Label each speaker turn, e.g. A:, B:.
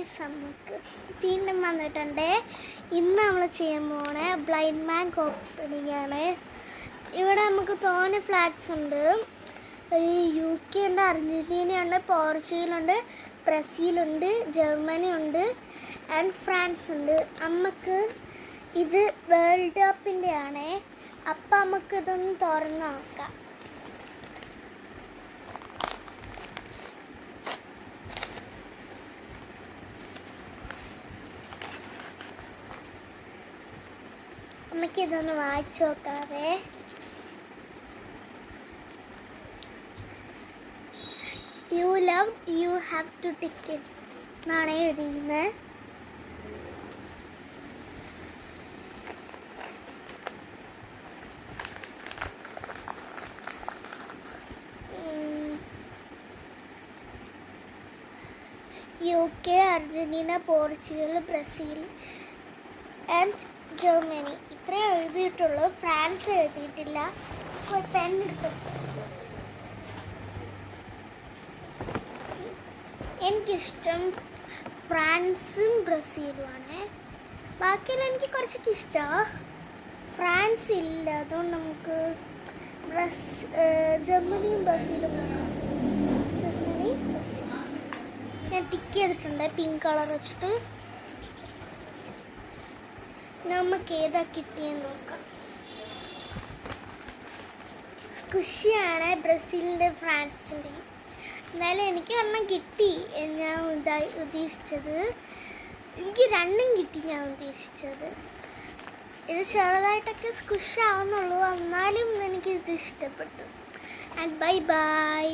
A: Guys, നമുക്ക് വീണ്ടും വന്നിട്ടുണ്ട്. ഇന്ന് നമ്മൾ ചെയ്യാൻ പോണേ ബ്ലൈൻഡ് ബാങ്ക് ഓപ്പണിംഗ് ആണ്. ഇവിടെ നമുക്ക് തോനെ ഫ്ലാഗ്സ് ഉണ്ട്. UK ഉണ്ട്, അർജന്റീന ഉണ്ട്, പോർച്ചുഗലുണ്ട്, ബ്രസീലുണ്ട്, ജർമ്മനി ഉണ്ട് ആൻഡ് ഫ്രാൻസ് ഉണ്ട്. നമുക്ക് ഇത് വേൾഡ് കപ്പിൻ്റെ ആണേ. അപ്പം നമുക്കിതൊന്ന് തുറന്ന് നോക്കാം. നമുക്കിതൊന്ന് വായിച്ചു നോക്കാവേ. You love you have two ticket എന്നാണ് എഴുതിയിരുന്നത്. UK, Argentina, Portugal, Brazil and Germany ഇത്രേ എഴുതിയിട്ടുള്ളൂ. ഫ്രാൻസ് എഴുതിയിട്ടില്ല. പെൻ എടുത്തു. എനിക്കിഷ്ടം ഫ്രാൻസും ബ്രസീലുമാണ്. ബാക്കിയെല്ലാം എനിക്ക് കുറച്ചൊക്കെ ഇഷ്ടമാണ്. ഫ്രാൻസ് ഇല്ല, അതുകൊണ്ട് നമുക്ക് ജർമ്മനിയും ബ്രസീലും നോക്കാം. ജർമ്മനി, ബ്രസീൽ ഞാൻ ടിക്ക് ചെയ്തിട്ടുണ്ട് പിങ്ക് കളർ വെച്ചിട്ട്. നമുക്ക് ഏതാ കിട്ടിയെന്ന് നോക്കാം. സ്കുഷിയാണ് ബ്രസീലിൻ്റെ ഫ്രാൻസിൻ്റെയും. എന്നാലും എനിക്ക് ഒരെണ്ണം കിട്ടി. ഞാൻ ഉദ്ദേശിച്ചത് എനിക്ക് രണ്ടും കിട്ടി. ഞാൻ ഉദ്ദേശിച്ചത് ഇത് ചെറുതായിട്ടൊക്കെ സ്കുഷ് ആവുന്നുള്ളൂ, എന്നാലും എനിക്കിത് ഇഷ്ടപ്പെട്ടു. And bye bye.